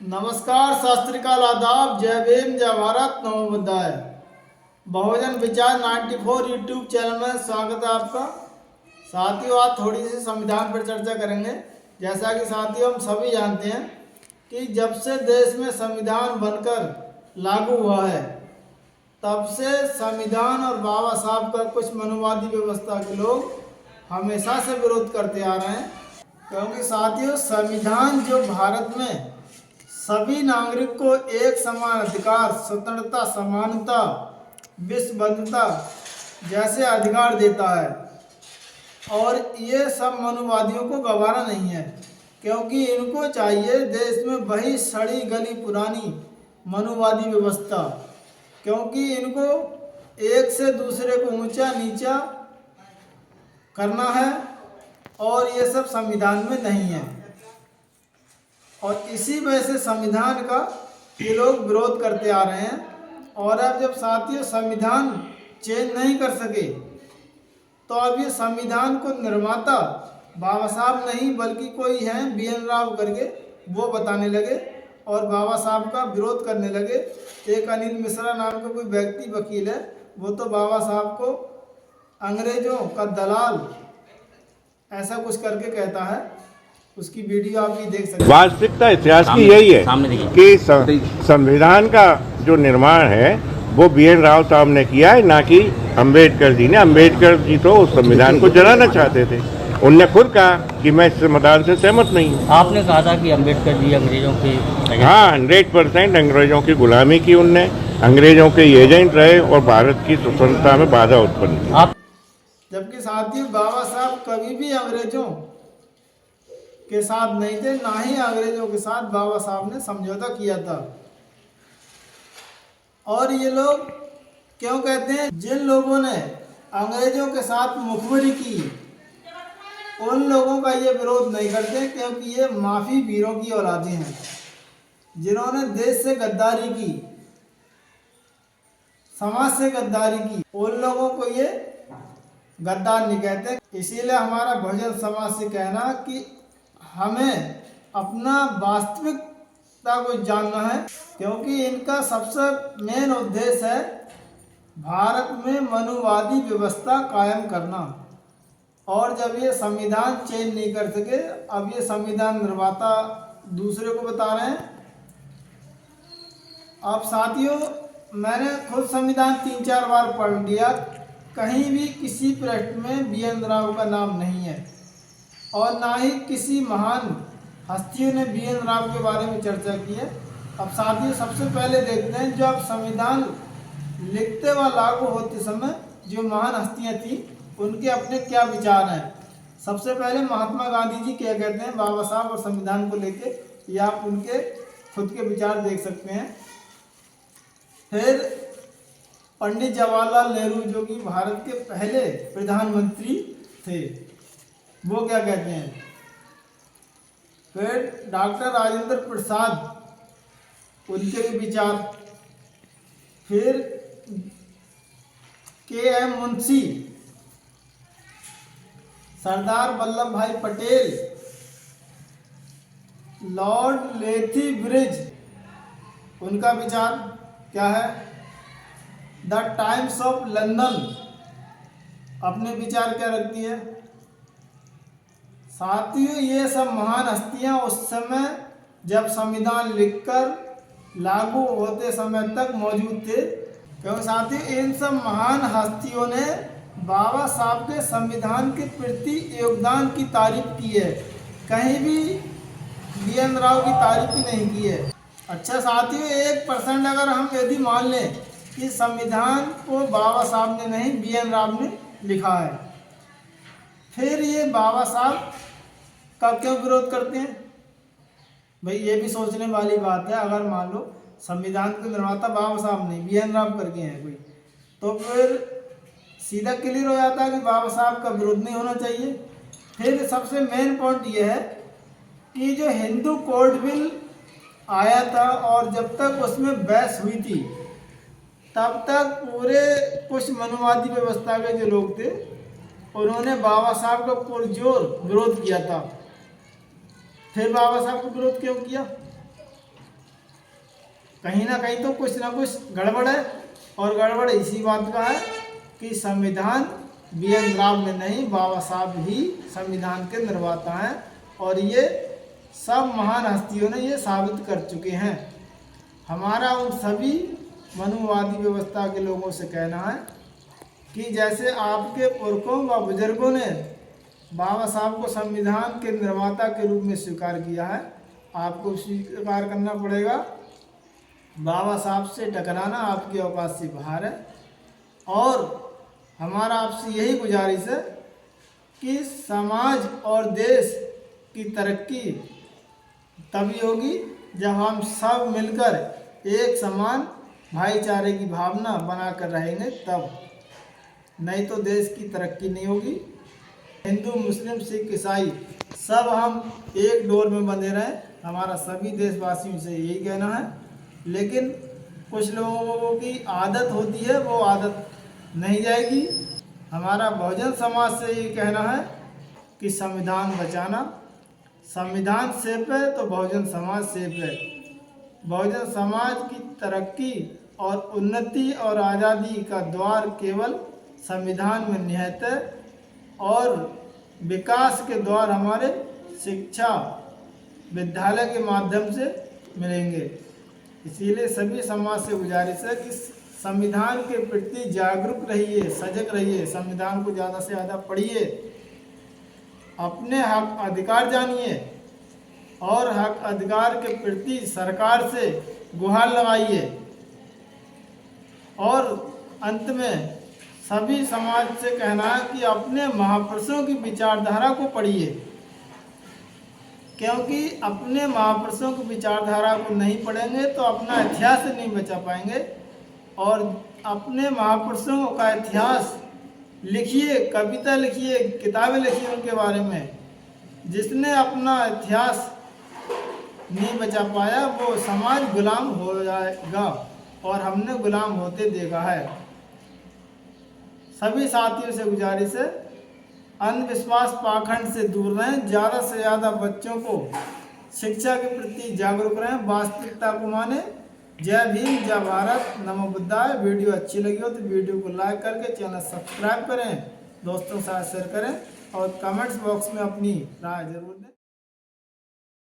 नमस्कार, सत श्री अकाल, आदाब, जय भीम, जय भारत, नमो बुद्धाय। बहुजन विचार 94 यूट्यूब चैनल में स्वागत है आपका। साथियों, आज थोड़ी सी संविधान पर चर्चा करेंगे। जैसा कि साथियों हम सभी जानते हैं कि जब से देश में संविधान बनकर लागू हुआ है तब से संविधान और बाबा साहब का कुछ मनुवादी व्यवस्था के लोग हमेशा से विरोध करते आ रहे हैं। क्योंकि साथियों, संविधान जो भारत में सभी नागरिक को एक समान अधिकार, स्वतंत्रता, समानता, विश्व बंधुता जैसे अधिकार देता है और ये सब मनुवादियों को गवारा नहीं है। क्योंकि इनको चाहिए देश में वही सड़ी गली पुरानी मनुवादी व्यवस्था। क्योंकि इनको एक से दूसरे को ऊंचा नीचा करना है और ये सब संविधान में नहीं है। और इसी वजह से संविधान का ये लोग विरोध करते आ रहे हैं। और अब जब साथियों संविधान चेंज नहीं कर सके तो अब ये संविधान को निर्माता बाबा साहब नहीं बल्कि कोई है BN राव करके वो बताने लगे और बाबा साहब का विरोध करने लगे। एक अनिल मिश्रा नाम का कोई व्यक्ति वकील है, वो तो बाबा साहब को अंग्रेजों का दलाल ऐसा कुछ करके कहता है। उसकी वीडियो आप भी देख सकते हैं। वास्तविकता इतिहास की यही है कि संविधान का जो निर्माण है वो BN राव साहब ने किया है, ना कि अंबेडकर जी ने। अंबेडकर जी तो उस संविधान को जलाना चाहते थे। उनने खुद कहा कि मैं इस संविधान से सहमत नहीं हूँ। आपने कहा था कि अंबेडकर जी अंग्रेजों के, हाँ, 100% अंग्रेजों की गुलामी की उनने, अंग्रेजों के एजेंट रहे और भारत की स्वतंत्रता में बाधा उत्पन्न की। जबकि साथियों बाबा साहब कभी भी अंग्रेजों के साथ नहीं थे, ना ही अंग्रेजों के साथ बाबा साहब ने समझौता किया था। और ये लोग क्यों कहते हैं, जिन लोगों ने अंग्रेजों के साथ मुखबिरी की उन लोगों का ये विरोध नहीं करते, क्योंकि ये माफी वीरों की औलादे हैं जिन्होंने देश से गद्दारी की, समाज से गद्दारी की। उन लोगों को ये गद्दार नहीं कहते। इसीलिए हमारा बहुजन समाज से कहना कि हमें अपना वास्तविकता को जानना है। क्योंकि इनका सबसे मेन उद्देश्य है भारत में मनुवादी व्यवस्था कायम करना। और जब ये संविधान चेंज नहीं कर सके, अब ये संविधान निर्माता दूसरे को बता रहे हैं। अब साथियों, मैंने खुद संविधान 3-4 बार पढ़ लिया, कहीं भी किसी पृष्ठ में BN राव का नाम नहीं है और ना ही किसी महान हस्तियों ने BN राव के बारे में चर्चा की है। अब साथियों सबसे पहले देखते हैं जब संविधान लिखते व लागू होते समय जो महान हस्तियां थी उनके अपने क्या विचार हैं। सबसे पहले महात्मा गांधी जी क्या कहते हैं बाबा साहब और संविधान को लेके, ये आप उनके खुद के विचार देख सकते हैं। फिर पंडित जवाहरलाल नेहरू जो कि भारत के पहले प्रधानमंत्री थे, वो क्या कहते हैं। फिर डॉक्टर राजेंद्र प्रसाद, उनके भी विचार। फिर KM मुंशी, सरदार वल्लभ भाई पटेल, लॉर्ड लेथी ब्रिज, उनका विचार क्या है। द टाइम्स ऑफ लंदन अपने विचार क्या रखती है। साथियों, ये सब महान हस्तियां उस समय जब संविधान लिखकर लागू होते समय तक मौजूद थे। क्योंकि साथियों इन सब महान हस्तियों ने बाबा साहब के संविधान के प्रति योगदान की तारीफ की है, कहीं भी BN राव की तारीफ ही नहीं की है। अच्छा साथियों, 1% अगर हम यदि मान लें कि संविधान को बाबा साहब ने नहीं BN राव ने लिखा है, फिर ये बाबा साहब का क्यों विरोध करते हैं। भाई ये भी सोचने वाली बात है। अगर मान लो संविधान के निर्माता बाबा साहब नहीं BN राव करके हैं कोई, तो फिर सीधा क्लियर हो जाता है कि बाबा साहब का विरोध नहीं होना चाहिए। फिर सबसे मेन पॉइंट ये है कि जो हिंदू कोड बिल आया था और जब तक उसमें बहस हुई थी तब तक पूरे कुछ मनुवादी व्यवस्था के जो लोग थे उन्होंने बाबा साहब का पुरजोर विरोध किया था। फिर बाबा साहब को विरोध क्यों किया, कहीं ना कहीं तो कुछ ना कुछ गड़बड़ है, और गड़बड़ इसी बात का है कि संविधान BN राव में नहीं, बाबा साहब ही संविधान के निर्माता हैं, और ये सब महान हस्तियों ने ये साबित कर चुके हैं। हमारा उन सभी मनुवादी व्यवस्था के लोगों से कहना है कि जैसे आपके पुरखों व बुजुर्गों ने बाबा साहब को संविधान के निर्माता के रूप में स्वीकार किया है, आपको स्वीकार करना पड़ेगा। बाबा साहब से टकराना आपकी औकात से बाहर है, और हमारा आपसे यही गुजारिश है कि समाज और देश की तरक्की तभी होगी जब हम सब मिलकर एक समान भाईचारे की भावना बनाकर रहेंगे, तब। नहीं तो देश की तरक्की नहीं होगी। हिंदू, मुस्लिम, सिख, ईसाई सब हम एक डोर में बंधे रहें, हमारा सभी देशवासियों से यही कहना है। लेकिन कुछ लोगों की आदत होती है, वो आदत नहीं जाएगी। हमारा बहुजन समाज से ये कहना है कि संविधान बचाना, संविधान सेफ है तो बहुजन समाज सेफ है। बहुजन समाज की तरक्की और उन्नति और आज़ादी का द्वार केवल संविधान में निहित है, और विकास के द्वार हमारे शिक्षा विद्यालय के माध्यम से मिलेंगे। इसीलिए सभी समाज से गुजारिश है कि संविधान के प्रति जागरूक रहिए, सजग रहिए, संविधान को ज़्यादा से ज़्यादा पढ़िए, अपने हक अधिकार जानिए, और हक अधिकार के प्रति सरकार से गुहार लगाइए। और अंत में सभी समाज से कहना है कि अपने महापुरुषों की विचारधारा को पढ़िए, क्योंकि अपने महापुरुषों की विचारधारा को नहीं पढ़ेंगे तो अपना इतिहास नहीं बचा पाएंगे। और अपने महापुरुषों का इतिहास लिखिए, कविता लिखिए, किताबें लिखिए उनके बारे में। जिसने अपना इतिहास नहीं बचा पाया वो समाज गुलाम हो जाएगा, और हमने गुलाम होते देखा है। सभी साथियों से गुजारिश है, अंधविश्वास पाखंड से दूर रहें, ज़्यादा से ज़्यादा बच्चों को शिक्षा के प्रति जागरूक रहें, वास्तविकता को माने। जय भीम, जय भारत, नमो बुद्धाय। वीडियो अच्छी लगी हो तो वीडियो को लाइक करके चैनल सब्सक्राइब करें, दोस्तों के साथ शेयर करें, और कमेंट्स बॉक्स में अपनी राय जरूर दें।